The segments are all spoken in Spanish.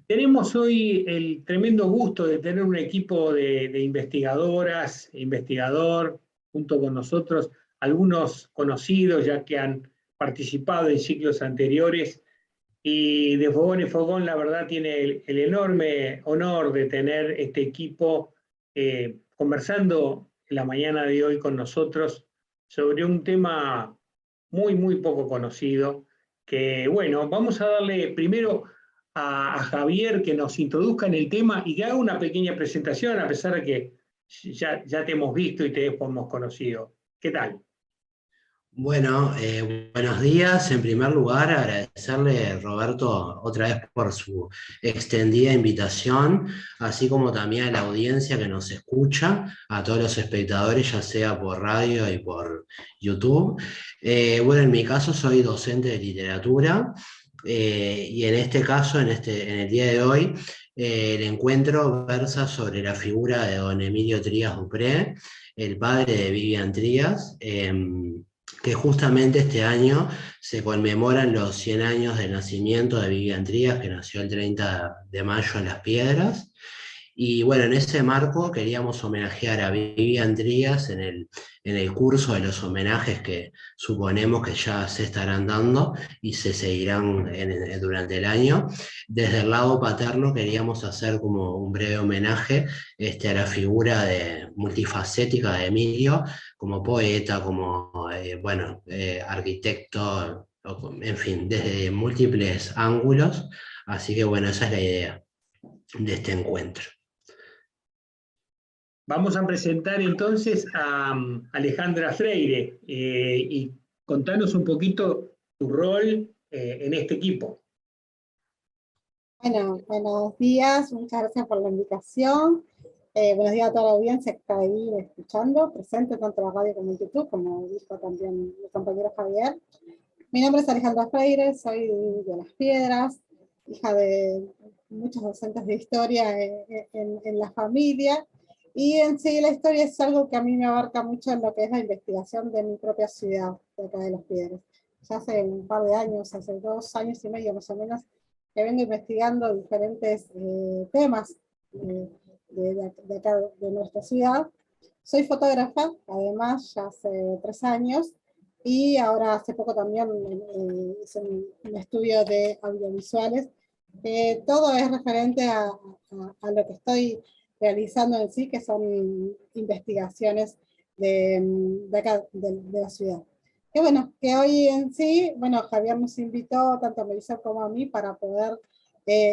Tenemos hoy el tremendo gusto de tener un equipo de investigadoras, investigador, junto con nosotros, algunos conocidos ya que han participado en ciclos anteriores, y de Fogón en Fogón la verdad tiene el enorme honor de tener este equipo conversando en la mañana de hoy con nosotros sobre un tema muy poco conocido, que bueno, vamos a darle primero a Javier que nos introduzca en el tema y que haga una pequeña presentación, a pesar de que ya te hemos visto y te hemos conocido. ¿Qué tal? Bueno, buenos días. En primer lugar, agradecerle, Roberto, otra vez por su extendida invitación, así como también a la audiencia que nos escucha, a todos los espectadores, ya sea por radio y por YouTube. Bueno, en mi caso soy docente de literatura, y en este caso, en el día de hoy, el encuentro versa sobre la figura de don Emilio Trías Dupré, el padre de Vivian Trías. Que justamente este año se conmemoran los 100 años del nacimiento de Vivian Trías, que nació el 30 de mayo en Las Piedras. Y bueno, en ese marco queríamos homenajear a Vivian Trías en el curso de los homenajes que suponemos que ya se estarán dando y se seguirán durante el año. Desde el lado paterno queríamos hacer como un breve homenaje a la figura multifacética de Emilio, como poeta, como arquitecto, en fin, desde múltiples ángulos. Así que bueno, esa es la idea de este encuentro. Vamos a presentar entonces a Alejandra Freire, y contanos un poquito tu rol en este equipo. Bueno, buenos días, muchas gracias por la invitación. Buenos días a toda la audiencia que está ahí escuchando, presente tanto en la radio como en YouTube, como dijo también mi compañero Javier. Mi nombre es Alejandra Freire, soy de Las Piedras, hija de muchos docentes de historia en la familia, y en sí la historia es algo que a mí me abarca mucho en lo que es la investigación de mi propia ciudad, de acá de Las Piedras. Ya hace un par de años, hace 2 años y medio más o menos, que vengo investigando diferentes temas de acá de nuestra ciudad. Soy fotógrafa, además, ya hace 3 años, y ahora hace poco también hice un estudio de audiovisuales. Todo es referente a lo que estoy realizando en sí, que son investigaciones de acá, de la ciudad. Que bueno, que hoy en sí, bueno, Javier nos invitó, tanto a Melissa como a mí, para poder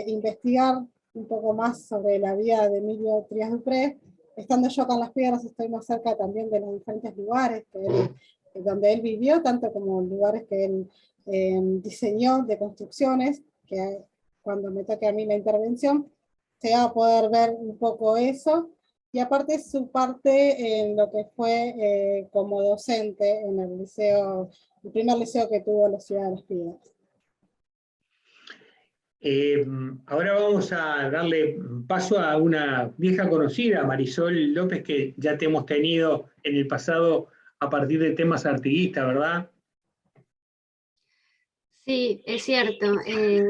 investigar un poco más sobre la vida de Emilio Trías Dupré. Estando yo con Las Piedras, estoy más cerca también de los diferentes lugares donde él vivió, tanto como lugares que él diseñó de construcciones, que cuando me toque a mí la intervención, se va a poder ver un poco eso, y aparte su parte en lo que fue como docente en el liceo, el primer liceo que tuvo la ciudad de Las Piedras. Ahora vamos a darle paso a una vieja conocida, Marisol López, que ya te hemos tenido en el pasado a partir de temas artiguistas, ¿verdad? Sí, es cierto.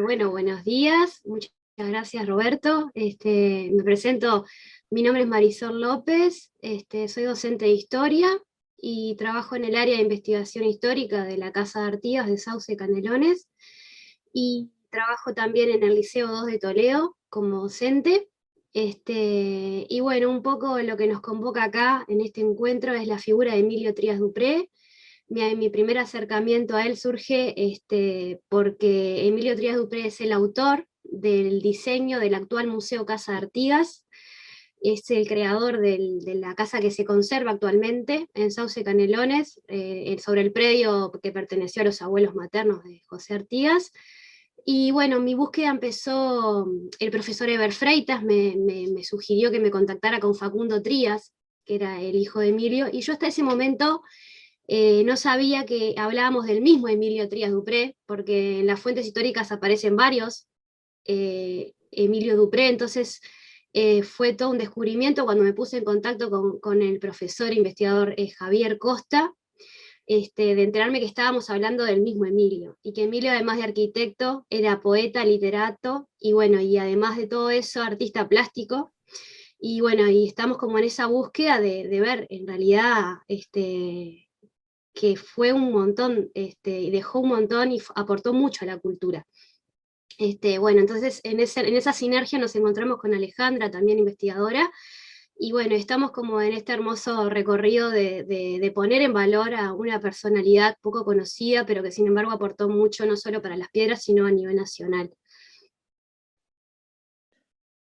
Bueno, buenos días. Muchas gracias, Roberto. Me presento, mi nombre es Marisol López, soy docente de historia y trabajo en el área de investigación histórica de la Casa de Artigas de Sauce Canelones, y trabajo también en el Liceo 2 de Toledo como docente. Y bueno, un poco lo que nos convoca acá en este encuentro es la figura de Emilio Trías Dupré. Mi primer acercamiento a él surge porque Emilio Trías Dupré es el autor del diseño del actual Museo Casa de Artigas, es el creador de la casa que se conserva actualmente en Sauce Canelones, sobre el predio que perteneció a los abuelos maternos de José Artigas. Y bueno, mi búsqueda empezó, el profesor Eber Freitas me sugirió que me contactara con Facundo Trías, que era el hijo de Emilio, y yo hasta ese momento no sabía que hablábamos del mismo Emilio Trías Dupré, porque en las fuentes históricas aparecen varios Emilio Dupré, entonces fue todo un descubrimiento cuando me puse en contacto con el profesor investigador Javier Costa, de enterarme que estábamos hablando del mismo Emilio, y que Emilio, además de arquitecto, era poeta, literato, y bueno, y además de todo eso, artista plástico. Y bueno, y estamos como en esa búsqueda de ver en realidad que fue un montón, dejó un montón y aportó mucho a la cultura. Bueno, entonces en esa sinergia nos encontramos con Alejandra, también investigadora, y bueno, estamos como en este hermoso recorrido de poner en valor a una personalidad poco conocida, pero que sin embargo aportó mucho, no solo para Las Piedras, sino a nivel nacional.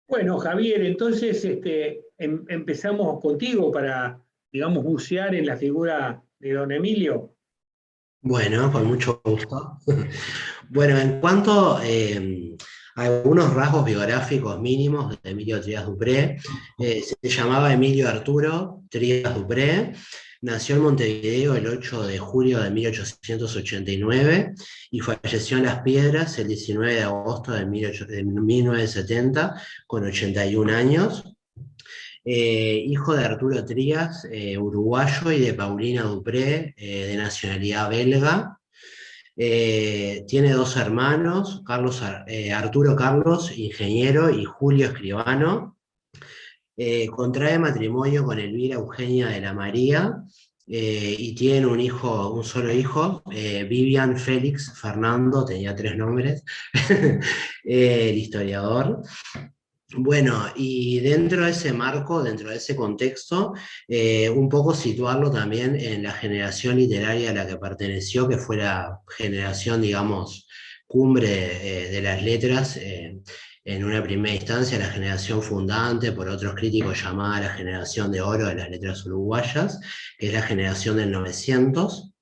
Bueno, Javier, entonces empezamos contigo para, digamos, bucear en la figura de don Emilio. Bueno, con mucho gusto. Bueno, en cuanto a algunos rasgos biográficos mínimos de Emilio Trías Dupré, se llamaba Emilio Arturo Trías Dupré, nació en Montevideo el 8 de julio de 1889 y falleció en Las Piedras el 19 de agosto de 1970 con 81 años. Hijo de Arturo Trías, uruguayo, y de Paulina Dupré, de nacionalidad belga. Tiene dos hermanos, Arturo Carlos, ingeniero, y Julio escribano. Contrae matrimonio con Elvira Eugenia de la María, y tiene un solo hijo, Vivian Félix Fernando, tenía 3 nombres, el historiador. Bueno, y dentro de ese marco, dentro de ese contexto, un poco situarlo también en la generación literaria a la que perteneció, que fue la generación, digamos, cumbre de las letras, en una primera instancia la generación fundante, por otros críticos llamada la generación de oro de las letras uruguayas, que es la generación del 900,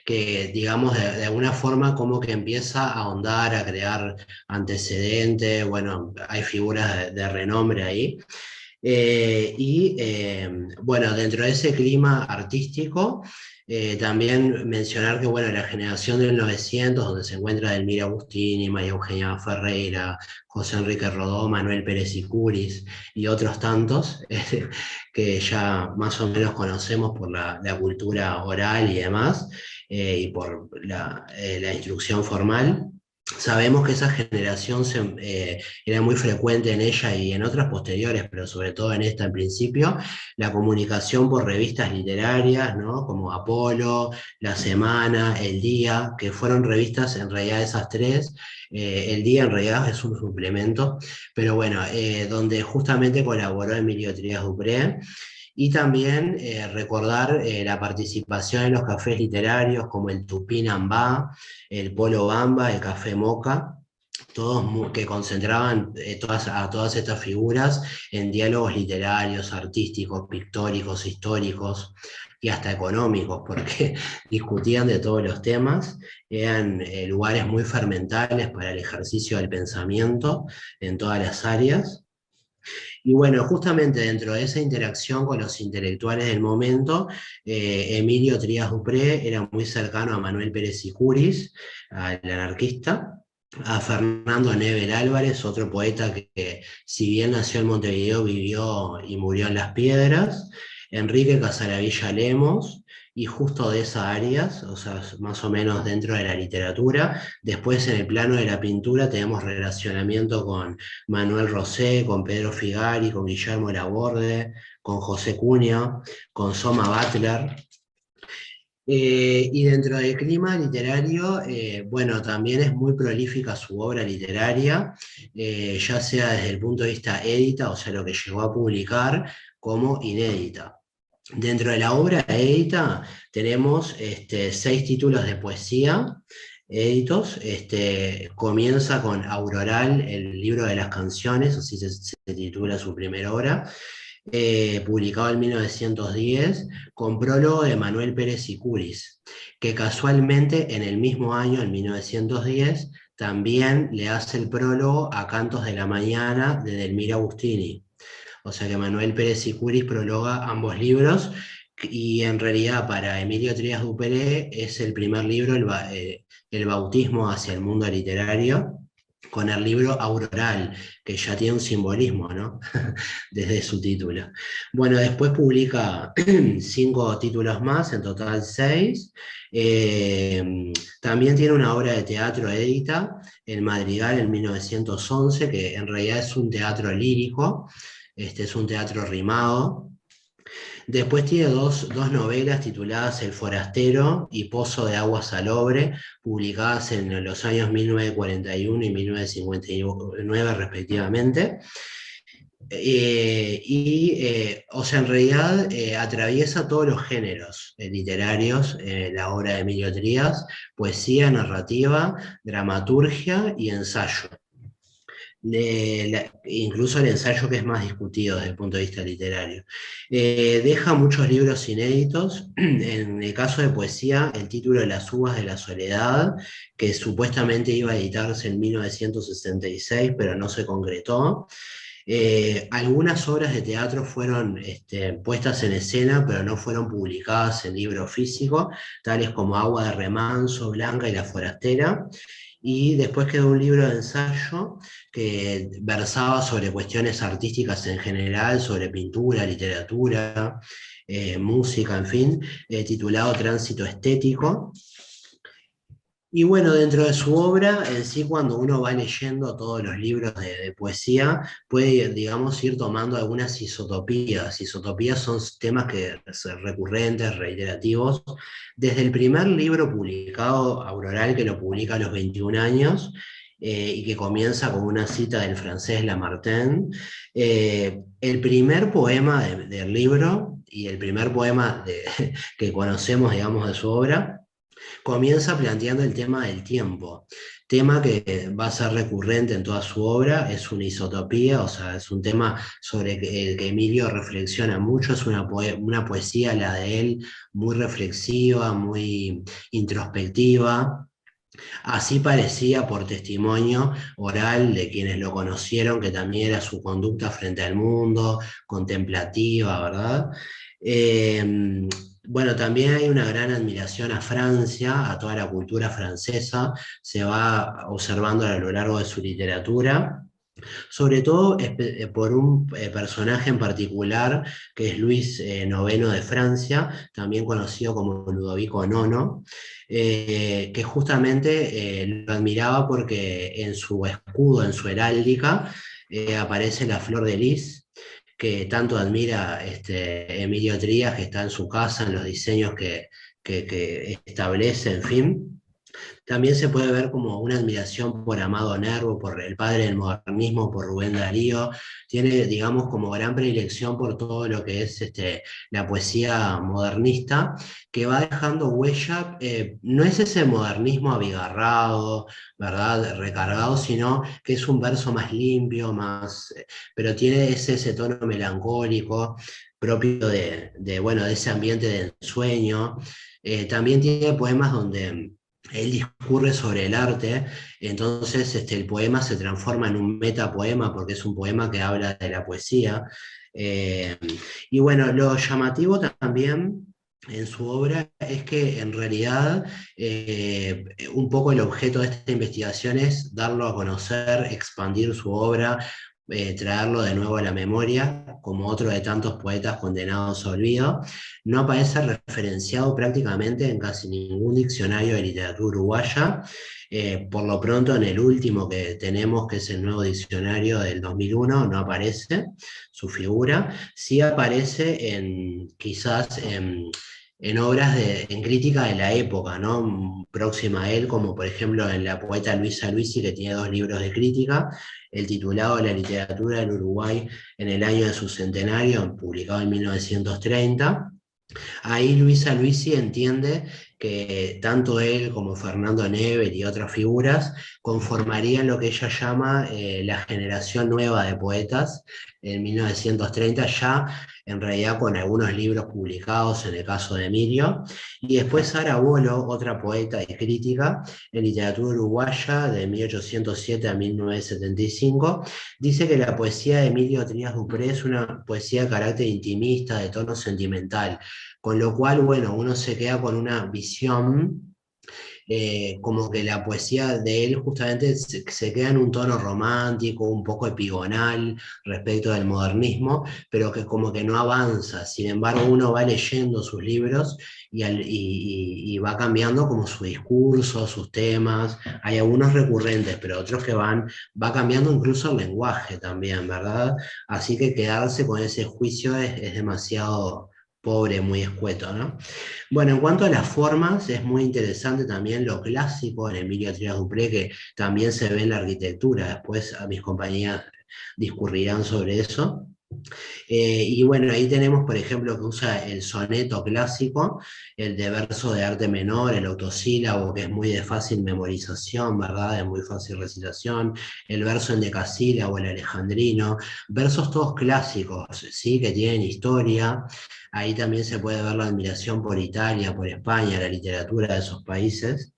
que digamos de alguna forma como que empieza a ahondar, a crear antecedentes, bueno, hay figuras de renombre ahí. Bueno, dentro de ese clima artístico, también mencionar que bueno, la generación del 900, donde se encuentra Delmira Agustini, María Eugenia Ferreira, José Enrique Rodó, Manuel Pérez Icuris y otros tantos, que ya más o menos conocemos por la cultura oral y demás, y por la instrucción formal. Sabemos que esa generación era muy frecuente en ella y en otras posteriores, pero sobre todo en esta en principio, la comunicación por revistas literarias, ¿no? Como Apolo, La Semana, El Día, que fueron revistas, en realidad esas tres. El Día en realidad es un suplemento, pero bueno, donde justamente colaboró Emilio Trías Dupré. Y también recordar la participación en los cafés literarios como el Tupinambá, el Polo Bamba, el Café Moca, todos que concentraban a todas estas figuras en diálogos literarios, artísticos, pictóricos, históricos y hasta económicos, porque discutían de todos los temas. Eran lugares muy fermentables para el ejercicio del pensamiento en todas las áreas. Y bueno, justamente dentro de esa interacción con los intelectuales del momento, Emilio Trías Dupré era muy cercano a Manuel Pérez Icuris, al anarquista, a Fernando Nebel Álvarez, otro poeta que si bien nació en Montevideo, vivió y murió en Las Piedras, Enrique Casaravilla Lemos, y justo de esas áreas, o sea, más o menos dentro de la literatura. Después en el plano de la pintura tenemos relacionamiento con Manuel Rosé, con Pedro Figari, con Guillermo Laborde, con José Cunha, con Soma Butler. Y dentro del clima literario, bueno, también es muy prolífica su obra literaria, ya sea desde el punto de vista edita, o sea, lo que llegó a publicar, como inédita. Dentro de la obra edita tenemos 6 títulos de poesía éditos. Comienza con Auroral, el libro de las canciones, así se titula su primera obra, publicado en 1910, con prólogo de Manuel Pérez Icuris, que casualmente en el mismo año, en 1910, también le hace el prólogo a Cantos de la Mañana de Delmira Agustini. O sea que Manuel Pérez Sicuris prologa ambos libros, y en realidad para Emilio Trías Duperé es el primer libro, el bautismo hacia el mundo literario, con el libro Auroral, que ya tiene un simbolismo, ¿no? Desde su título. Bueno, después publica 5 títulos más, en total 6. También tiene una obra de teatro edita, El Madrigal, en 1911, que en realidad es un teatro lírico, es un teatro rimado. Después tiene dos novelas tituladas El Forastero y Pozo de Agua Salobre, publicadas en los años 1941 y 1959 respectivamente. O sea, en realidad atraviesa todos los géneros literarios, la obra de Emilio Trías: poesía, narrativa, dramaturgia y ensayo. Incluso el ensayo, que es más discutido desde el punto de vista literario. Deja muchos libros inéditos. En el caso de poesía, el título de Las uvas de la soledad, que supuestamente iba a editarse en 1966, pero no se concretó. Algunas obras de teatro fueron puestas en escena, pero no fueron publicadas en libro físico, tales como Agua de Remanso, Blanca y La Forastera. Y después quedó un libro de ensayo que versaba sobre cuestiones artísticas en general, sobre pintura, literatura, música, en fin, titulado Tránsito Estético. Y bueno, dentro de su obra en sí, cuando uno va leyendo todos los libros de poesía, puede, digamos, ir tomando algunas isotopías. Isotopías son temas que son recurrentes, reiterativos. Desde el primer libro publicado, Auroral, que lo publica a los 21 años, y que comienza con una cita del francés Lamartine, el primer poema del libro, y el primer poema que conocemos, digamos, de su obra, comienza planteando el tema del tiempo, tema que va a ser recurrente en toda su obra. Es una isotopía, o sea, es un tema sobre el que Emilio reflexiona mucho. Es una poesía, la de él, muy reflexiva, muy introspectiva. Así parecía por testimonio oral de quienes lo conocieron, que también era su conducta frente al mundo, contemplativa, ¿verdad? Bueno, también hay una gran admiración a Francia, a toda la cultura francesa, se va observando a lo largo de su literatura, sobre todo por un personaje en particular, que es Luis IX de Francia, también conocido como Ludovico IX, que justamente lo admiraba porque en su escudo, en su heráldica, aparece la flor de lis, que tanto admira Emilio Trías, que está en su casa, en los diseños que establece, en fin. También se puede ver como una admiración por Amado Nervo, por el padre del modernismo, por Rubén Darío. Tiene, digamos, como gran predilección por todo lo que es la poesía modernista, que va dejando huella. No es ese modernismo abigarrado, ¿verdad?, recargado, sino que es un verso más limpio, pero tiene ese tono melancólico propio de ese ambiente de ensueño. También tiene poemas donde él discurre sobre el arte. Entonces el poema se transforma en un metapoema, porque es un poema que habla de la poesía. Y bueno, lo llamativo también en su obra es que en realidad un poco el objeto de esta investigación es darlo a conocer, expandir su obra, traerlo de nuevo a la memoria, como otro de tantos poetas condenados a olvido. No aparece referenciado prácticamente en casi ningún diccionario de literatura uruguaya. Por lo pronto, en el último que tenemos, que es el Nuevo Diccionario del 2001, no aparece su figura. Sí aparece quizás en obras en crítica de la época, ¿no?, próxima a él, como por ejemplo en la poeta Luisa Luisi, que tiene 2 libros de crítica: el titulado La literatura del Uruguay en el año de su centenario, publicado en 1930. Ahí Luisa Luisi entiende que tanto él como Fernando Nebel y otras figuras conformarían lo que ella llama la generación nueva de poetas en 1930, ya en realidad con algunos libros publicados en el caso de Emilio, y después Sara Bolo, otra poeta y crítica en literatura uruguaya de 1807 a 1975, dice que la poesía de Emilio Trías Dupré es una poesía de carácter intimista, de tono sentimental, con lo cual, bueno, uno se queda con una visión como que la poesía de él justamente se queda en un tono romántico, un poco epigonal respecto del modernismo, pero que como que no avanza. Sin embargo, uno va leyendo sus libros y va cambiando como su discurso, sus temas. Hay algunos recurrentes, pero otros que va cambiando incluso el lenguaje también, ¿verdad? Así que quedarse con ese juicio es demasiado pobre, muy escueto, ¿no? Bueno, en cuanto a las formas, es muy interesante también lo clásico en Emilio Trías Dupré, que también se ve en la arquitectura. Después a mis compañeras discurrirán sobre eso. Y bueno, ahí tenemos, por ejemplo, que usa el soneto clásico, el de verso de arte menor, el autosílabo, que es muy de fácil memorización, ¿verdad? De muy fácil recitación, el verso en decasílabo, el alejandrino, versos todos clásicos, ¿sí? Que tienen historia. Ahí también se puede ver la admiración por Italia, por España, la literatura de esos países.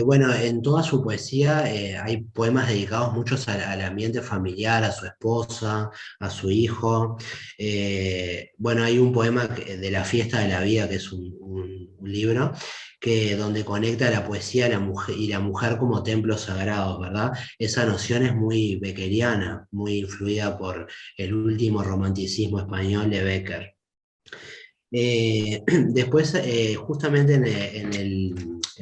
Bueno, en toda su poesía hay poemas dedicados muchos al ambiente familiar, a su esposa, a su hijo. Bueno, hay un poema de La fiesta de la vida, que es un libro, donde conecta la poesía y la mujer como templos sagrados, ¿verdad? Esa noción es muy beckeriana, muy influida por el último romanticismo español de Becker. Después, justamente en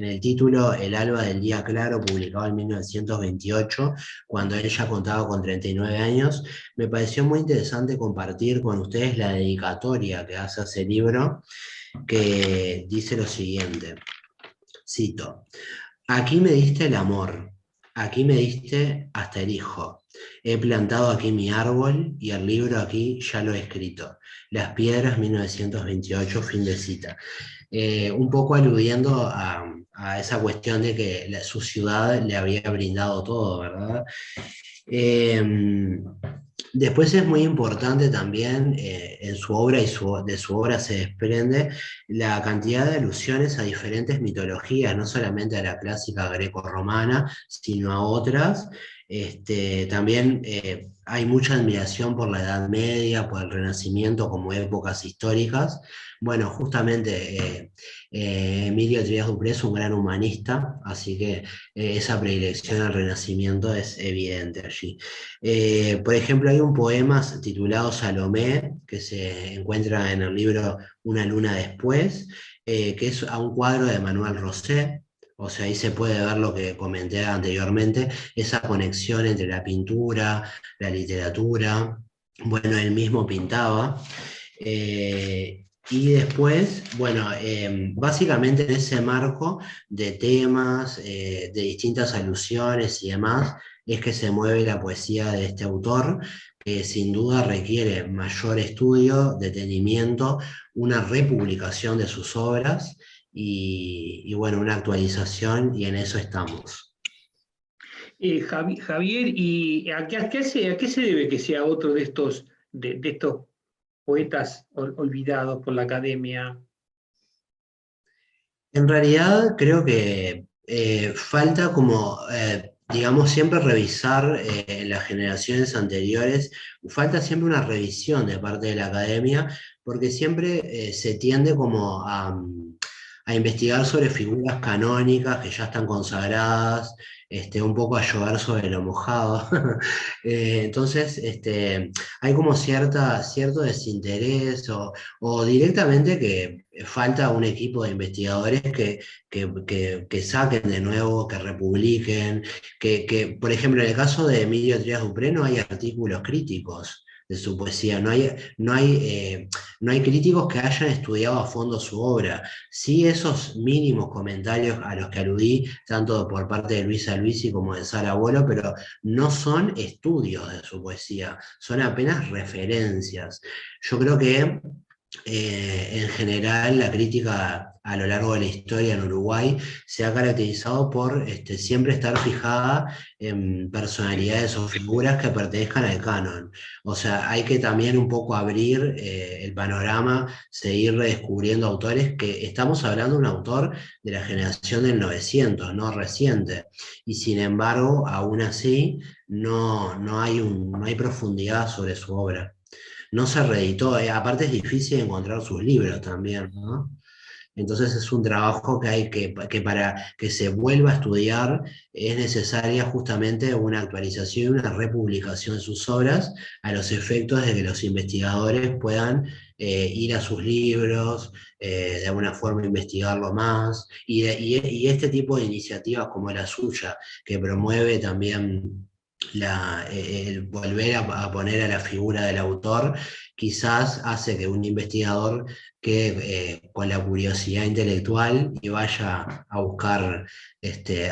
el título El alba del día claro, publicado en 1928, cuando él ya contaba con 39 años, me pareció muy interesante compartir con ustedes la dedicatoria que hace a ese libro, que dice lo siguiente, cito: aquí me diste el amor, aquí me diste hasta el hijo. He plantado aquí mi árbol y el libro aquí ya lo he escrito. Las Piedras, 1928, fin de cita. Un poco aludiendo a esa cuestión de que su ciudad le había brindado todo, ¿verdad? Después es muy importante también en su obra de su obra se desprende la cantidad de alusiones a diferentes mitologías, no solamente a la clásica greco-romana, sino a otras. También hay mucha admiración por la Edad Media, por el Renacimiento como épocas históricas. Bueno, justamente Emilio Trías Dupré es un gran humanista, así que esa predilección al Renacimiento es evidente allí. Por ejemplo, hay un poema titulado Salomé, que se encuentra en el libro Una luna después, que es a un cuadro de Manuel Rosé. O sea, ahí se puede ver lo que comenté anteriormente, esa conexión entre la pintura, la literatura. Bueno, él mismo pintaba. Y después, bueno, básicamente en ese marco de temas, de distintas alusiones y demás, es que se mueve la poesía de este autor, que sin duda requiere mayor estudio, detenimiento, una republicación de sus obras y bueno, una actualización, y en eso estamos. Javier, ¿y a qué se debe que sea otro de estos poetas olvidados por la academia? En realidad creo que falta como, digamos, siempre revisar las generaciones anteriores, falta siempre una revisión de parte de la academia, porque siempre se tiende como a investigar sobre figuras canónicas que ya están consagradas, un poco a llover sobre lo mojado. Entonces, hay como cierto desinterés o directamente que falta un equipo de investigadores que saquen de nuevo, que republiquen, por ejemplo, en el caso de Emilio Trías Dupré no hay artículos críticos de su poesía, no hay críticos que hayan estudiado a fondo su obra. Sí, esos mínimos comentarios a los que aludí, tanto por parte de Luisa Luisi como de Sara Bolo, pero no son estudios de su poesía, son apenas referencias. Yo creo que en general la crítica a lo largo de la historia en Uruguay se ha caracterizado por siempre estar fijada en personalidades o figuras que pertenezcan al canon. O sea, hay que también un poco abrir el panorama, seguir redescubriendo autores, que estamos hablando de un autor de la generación del 900, no reciente, y sin embargo, aún así, no hay profundidad sobre su obra. No se reeditó, aparte es difícil encontrar sus libros también, ¿no? Entonces es un trabajo que para que se vuelva a estudiar es necesaria justamente una actualización y una republicación de sus obras a los efectos de que los investigadores puedan ir a sus libros, de alguna forma investigarlo más, y este tipo de iniciativas como la suya, que promueve también el volver a poner a la figura del autor, quizás hace que un investigador que con la curiosidad intelectual y vaya a buscar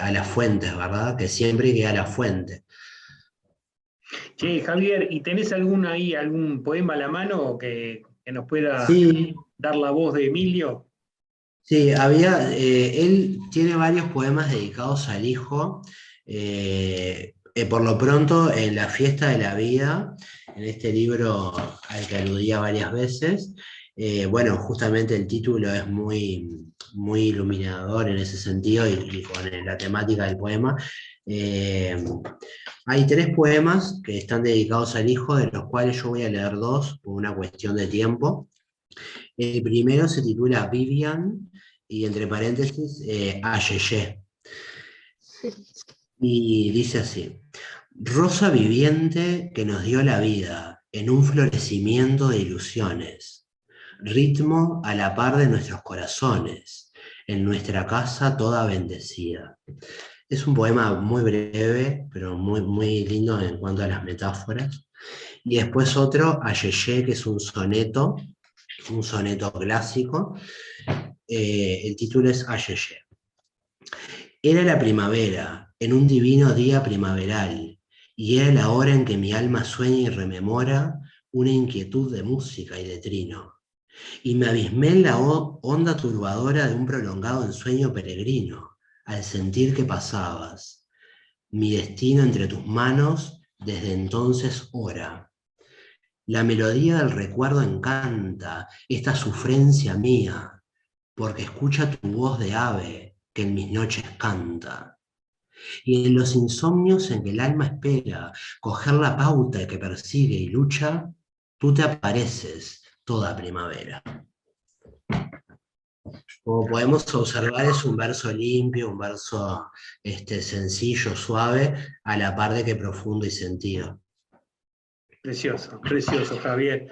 a las fuentes, ¿verdad? Que siempre queda a la fuente. Che, Javier, ¿y tenés algún poema a la mano que nos pueda Sí, dar la voz de Emilio? sí, él tiene varios poemas dedicados al hijo. Por lo pronto, en La fiesta de la vida, en este libro al que aludía varias veces, bueno, justamente el título es muy iluminador en ese sentido y con la temática del poema. Eh, Hay tres poemas que están dedicados al hijo, de los cuales yo voy a leer dos por una cuestión de tiempo. El primero se titula Vivian y entre paréntesis Ayeye. Y dice así: Rosa viviente que nos dio la vida en un florecimiento de ilusiones, ritmo a la par de nuestros corazones, en nuestra casa toda bendecida. Es un poema muy breve, pero muy lindo en cuanto a las metáforas. Y después otro, Ayeye, que es un soneto clásico. El título es Ayeye. Era la primavera, en un divino día primaveral, y era la hora en que mi alma sueña y rememora una inquietud de música y de trino. Y me abismé en la onda turbadora de un prolongado ensueño peregrino, al sentir que pasabas. Mi destino entre tus manos, desde entonces ora. La melodía del recuerdo encanta esta sufrencia mía, porque escucha tu voz de ave que en mis noches canta. Y en los insomnios en que el alma espera coger la pauta que persigue y lucha, tú te apareces toda primavera. Como podemos observar, es un verso limpio, un verso sencillo, suave, a la par de que profundo y sentido. Precioso, precioso, Javier.